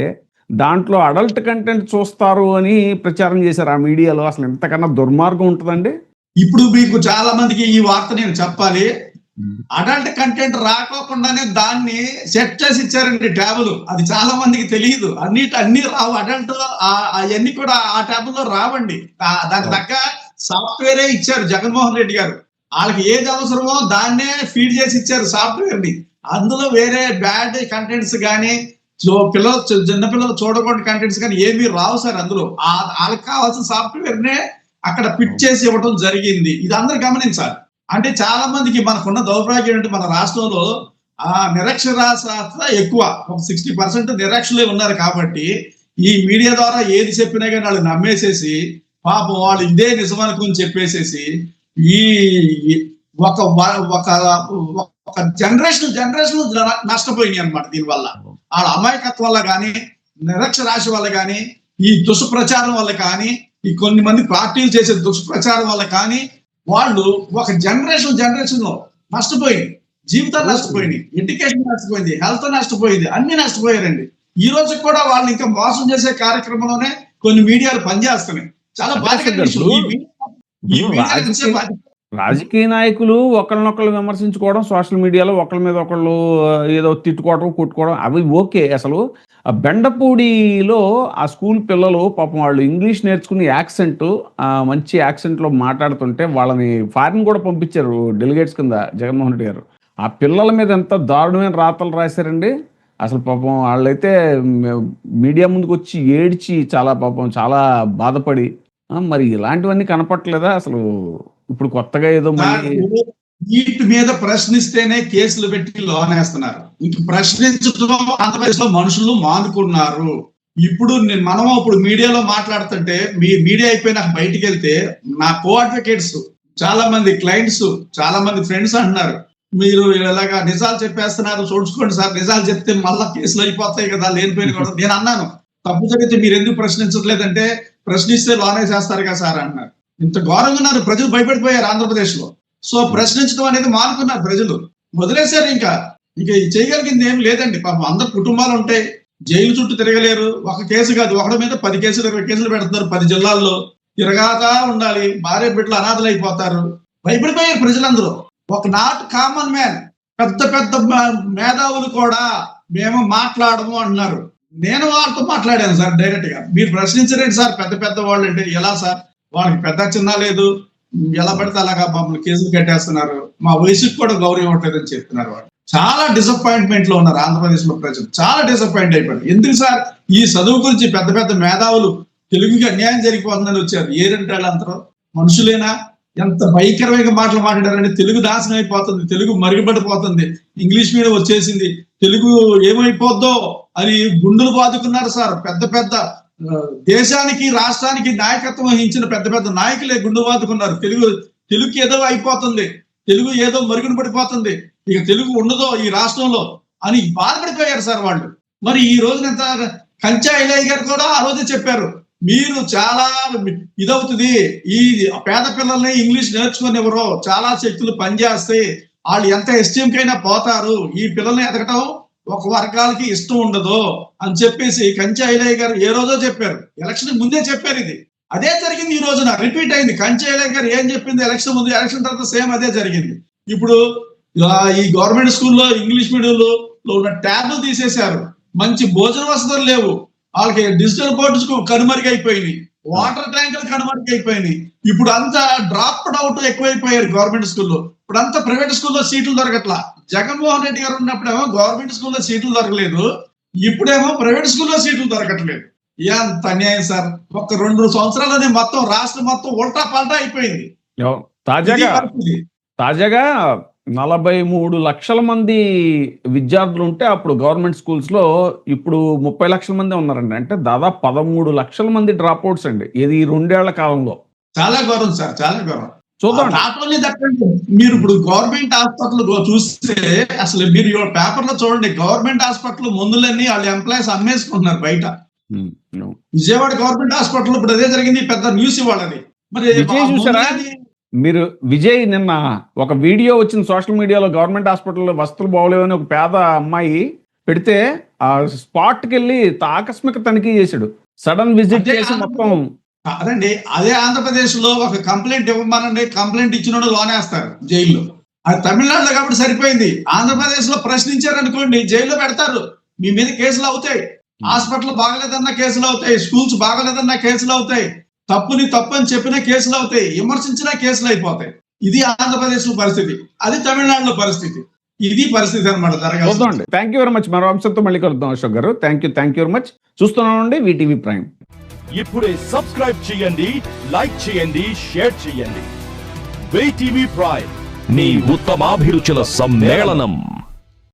దాంట్లో అడల్ట్ కంటెంట్ చూస్తారు అని ప్రచారం చేశారు ఆ మీడియాలో. అసలు ఎంతకన్నా దుర్మార్గం ఉంటుందండి. ఇప్పుడు మీకు చాలా మందికి ఈ వార్త నేను చెప్పాలి. అడల్ట్ కంటెంట్ రాకోకుండానే దాన్ని సెట్ చేసి ఇచ్చారండి ట్యాబులు. అది చాలా మందికి తెలియదు. అన్ని రావు అడల్ట్, అవన్నీ కూడా ఆ ట్యాబుల్లో రావండి. దానికి తగ్గ సాఫ్ట్వేరే ఇచ్చారు జగన్మోహన్ రెడ్డి గారు. వాళ్ళకి ఏది అవసరమో దాన్నే ఫీడ్ చేసి ఇచ్చారు సాఫ్ట్వేర్ ని. అందులో వేరే బ్యాడ్ కంటెంట్స్ కానీ చిన్నపిల్లలు చూడకుండా కంటెంట్స్ కానీ ఏమీ రావు సార్. అందులో వాళ్ళకి కావాల్సిన సాఫ్ట్వేర్ నే అక్కడ ఫిట్ చేసి ఇవ్వడం జరిగింది. ఇది అందరూ గమనించాలి. అంటే చాలా మందికి మనకున్న దౌర్భాగ్యం అంటే మన రాష్ట్రంలో ఆ నిరక్షరాస్యత ఎక్కువ, ఒక 60% నిరక్షరులే ఉన్నారు. కాబట్టి ఈ మీడియా ద్వారా ఏది చెప్పినా కానీ వాళ్ళు నమ్మేసేసి పాపం వాళ్ళు ఇదే నిజం అనుకుని చెప్పేసేసి ఈ ఒక ఒక ఒక జనరేషన్ నష్టపోయినాయి అనమాట. దీనివల్ల వాళ్ళ అమాయకత్వం వల్ల కానీ, నిరక్షరాశి వల్ల కానీ, ఈ దుష్ప్రచారం వల్ల కానీ, ఈ కొన్ని మంది పార్టీలు చేసే దుష్ప్రచారం వల్ల కానీ వాళ్ళు ఒక జనరేషన్ లో నష్టపోయింది, జీవితాలు నష్టపోయింది, ఎడ్యుకేషన్ నష్టపోయింది, హెల్త్ నష్టపోయింది, అన్ని నష్టపోయారండి. ఈ రోజు కూడా వాళ్ళు ఇంకా మోసం చేసే కార్యక్రమంలోనే కొన్ని మీడియాలు పనిచేస్తున్నాయి. చాలా బాధగా రాజకీయ నాయకులు ఒకళ్ళనొకళ్ళు విమర్శించుకోవడం, సోషల్ మీడియాలో ఒకళ్ళ మీద ఒకళ్ళు ఏదో తిట్టుకోవడం, కొట్టుకోవడం అవి ఓకే. అసలు ఆ బెండపూడిలో ఆ స్కూల్ పిల్లలు పాపం వాళ్ళు ఇంగ్లీష్ నేర్చుకుని యాక్సెంట్ మంచి యాక్సెంట్లో మాట్లాడుతుంటే వాళ్ళని ఫారిన్ కూడా పంపించారు డెలిగేట్స్ కింద జగన్మోహన్ రెడ్డి గారు. ఆ పిల్లల మీద ఎంత దారుణమైన రాతలు రాశారండి. అసలు పాపం వాళ్ళైతే మీడియా ముందుకు వచ్చి ఏడ్చి చాలా పాపం బాధపడి మరి ఇలాంటివన్నీ కనపట్లేదా అసలు? ఇప్పుడు కొత్తగా ఏదో వీటి మీద ప్రశ్నిస్తేనే కేసులు పెట్టి లోనేస్తున్నారు. ఇంక ప్రశ్నించడం ఆంధ్రప్రదేశ్ లో మనుషులు మానుకున్నారు. ఇప్పుడు ఇప్పుడు మీడియాలో మాట్లాడుతుంటే మీ మీడియా అయిపోయి నాకు బయటికి వెళ్తే నా కో అడ్వకేట్స్ చాలా మంది, క్లయింట్స్ చాలా మంది, ఫ్రెండ్స్ అంటున్నారు మీరు ఇలాగా నిజాలు చెప్పేస్తున్నారు, చూసుకోండి సార్, నిజాలు చెప్తే మళ్ళా కేసులు అయిపోతాయి కదా, లేనిపోయిన కూడా. నేను అన్నాను తప్పు జరిగితే మీరు ఎందుకు ప్రశ్నించట్లేదంటే ప్రశ్నిస్తే లోనే చేస్తారు కదా సార్ అన్నారు. ఇంత ఘోరంగా ఉన్నారు, ప్రజలు భయపడిపోయారు ఆంధ్రప్రదేశ్ లో. సో ప్రశ్నించడం అనేది మానుకున్నారు ప్రజలు, వదిలేశారు. ఇంకా చేయగలిగింది ఏం లేదండి. పాపం అందరు కుటుంబాలు ఉంటాయి, జైలు చుట్టూ తిరగలేరు. ఒక కేసు కాదు, ఒకటి మీద 10 కేసులు 20 కేసులు పెడుతున్నారు 10 జిల్లాల్లో. తిరగాతా ఉండాలి, భార్య బిడ్డలు అనాథలు అయిపోతారు. భయపడిపోయారు ప్రజలందరూ. ఒక నాట్ కామన్ మ్యాన్, పెద్ద మేధావులు కూడా మేము మాట్లాడము అంటున్నారు. నేను వాళ్ళతో మాట్లాడాను సార్ డైరెక్ట్ గా. మీరు ప్రశ్నించరేంటి సార్, పెద్ద వాళ్ళు అంటే ఎలా సార్, వాళ్ళకి పెద్ద చిన్న లేదు, ఎలా పడితే అలాగా మమ్మల్ని కేసులు కట్టేస్తున్నారు, మా వయసుకు కూడా గౌరవం ఇవ్వట్లేదని చెప్తున్నారు. వాళ్ళు చాలా డిసప్పాయింట్మెంట్ లో ఉన్నారు ఆంధ్రప్రదేశ్ లో ప్రజలు, చాలా డిసప్పాయింట్ అయిపోయారు. ఎందుకు సార్ ఈ చదువు గురించి పెద్ద మేధావులు తెలుగుకి అన్యాయం జరిగిపోతుందని వచ్చారు. ఏరంటే వాళ్ళందరూ మనుషులేనా? ఎంత భయంకరమైన మాటలు మాట్లాడారంటే తెలుగు నాశనం అయిపోతుంది, తెలుగు మరుగుపడిపోతుంది, ఇంగ్లీష్ మీడియం వచ్చేసింది, తెలుగు ఏమైపోద్దో అని గుండెలు బాదుకున్నారు సార్. పెద్ద దేశానికి రాష్ట్రానికి నాయకత్వం వహించిన పెద్ద నాయకులే గుండెలు బాదుకున్నారు. తెలుగుకి ఏదో అయిపోతుంది, తెలుగు ఏదో మరుగున పడిపోతుంది, ఇక తెలుగు ఉండదో ఈ రాష్ట్రంలో అని బాధపడిపోయారు సార్ వాళ్ళు. మరి ఈ రోజున ఎంత కంచా ఇలయ్య గారు కూడా ఆ రోజు చెప్పారు, మీరు చాలా ఇదవుతుంది, ఈ పేద పిల్లల్ని ఇంగ్లీష్ నేర్చుకునేవరో చాలా శక్తులు పనిచేస్తాయి, వాళ్ళు ఎంత ఎస్టీఎంకైనా పోతారు, ఈ పిల్లల్ని ఎదగటం ఒక వర్గాలకి ఇష్టం ఉండదు అని చెప్పేసి కంచా ఇలయ్య గారు ఏ రోజో చెప్పారు. ఎలక్షన్ ముందే చెప్పారు. ఇది అదే జరిగింది, ఈ రోజున రిపీట్ అయింది. కంచా ఇలయ్య గారు ఏం చెప్పింది ఎలక్షన్ ముందు, ఎలక్షన్ తర్వాత సేమ్ అదే జరిగింది. ఇప్పుడు ఈ గవర్నమెంట్ స్కూల్లో ఇంగ్లీష్ మీడియంలో ఉన్న ట్యాబ్లు తీసేశారు, మంచి భోజన వసతులు లేవు, వాళ్ళకి డిజిటల్ బోర్డ్స్ కనుమరుగైపోయినాయి, వాటర్ ట్యాంకులు కనుమరుగైపోయినాయి. ఇప్పుడు అంతా డ్రాప్డ్ అవుట్ ఎక్కువైపోయారు గవర్నమెంట్ స్కూల్లో. ఇప్పుడు అంతా ప్రైవేట్ స్కూల్లో సీట్లు దొరకట్లా. జగన్మోహన్ రెడ్డి గారు ఉన్నప్పుడేమో గవర్నమెంట్ స్కూల్లో సీట్లు దొరకలేదు, ఇప్పుడేమో ప్రైవేట్ స్కూల్లో సీట్లు దొరకట్లేదు. ఎంత అన్యాయం సార్. ఒక 2 సంవత్సరాలనే మొత్తం రాష్ట్రం మొత్తం ఉల్టా పల్టా అయిపోయింది. తాజాగా 43 లక్షల మంది విద్యార్థులు ఉంటే అప్పుడు గవర్నమెంట్ స్కూల్స్ లో ఇప్పుడు 30 లక్షల మంది ఉన్నారండి. అంటే దాదాపు 13 లక్షల మంది డ్రాప్ అవుట్స్ అండి. ఇది 2 ఏళ్ల కాలంలో. చాలా గౌరవం సార్, చాలా గౌరవం. చూద్దాం. మీరు ఇప్పుడు గవర్నమెంట్ హాస్పిటల్ చూస్తే అసలు మీరు పేపర్ లో చూడండి, గవర్నమెంట్ హాస్పిటల్ మందులన్నీ వాళ్ళ ఎంప్లాయీస్ అమ్మేసుకుంటున్నారు బయట. విజయవాడ గవర్నమెంట్ హాస్పిటల్ ఇప్పుడు అదే జరిగింది, పెద్ద న్యూస్ ఇవ్వాలని. మరి చూసారా మీరు విజయ్? నిన్న ఒక వీడియో వచ్చింది సోషల్ మీడియాలో, గవర్నమెంట్ హాస్పిటల్లో వస్తువులు బాగోలేవని ఒక పేద అమ్మాయి పెడితే ఆ స్పాట్ కి వెళ్ళి ఆకస్మిక తనిఖీ చేశాడు, సడన్ విజిట్ చేసి మొత్తం. అదండి, అదే ఆంధ్రప్రదేశ్ లో ఒక కంప్లైంట్ ఇవ్వమనండి, కంప్లైంట్ ఇచ్చిన లోనేస్తారు జైల్లో. అది తమిళనాడులో కాబట్టి సరిపోయింది. ఆంధ్రప్రదేశ్ లో ప్రశ్నించారనుకోండి జైల్లో పెడతారు, మీ మీద కేసులు అవుతాయి. హాస్పిటల్ బాగలేదన్న కేసులు అవుతాయి, స్కూల్స్ బాగలేదన్న కేసులు అవుతాయి, తప్పుని తప్పు అని చెప్పిన కేసులు అవుతాయి, విమర్శించిన కేసులు అయిపోతాయి. ఇది ఆంధ్రప్రదేశ్ లో పరిస్థితి, అది తమిళనాడులో పరిస్థితి. ఇది పరిస్థితి అనమాట జరగాలి. Thank you very much. మరో అంశంతో మళ్ళీ కలుద్దాం Ashok garu. Thank you very much. చూస్తున్నానండి వీటీవీ ప్రైమ్. ఇప్పుడే సబ్స్క్రైబ్ చేయండి, లైక్ చేయండి, షేర్ చేయండి. వీటీవీ ప్రైమ్ మీ ఉత్తమాభిరుచుల సమ్మేళనం.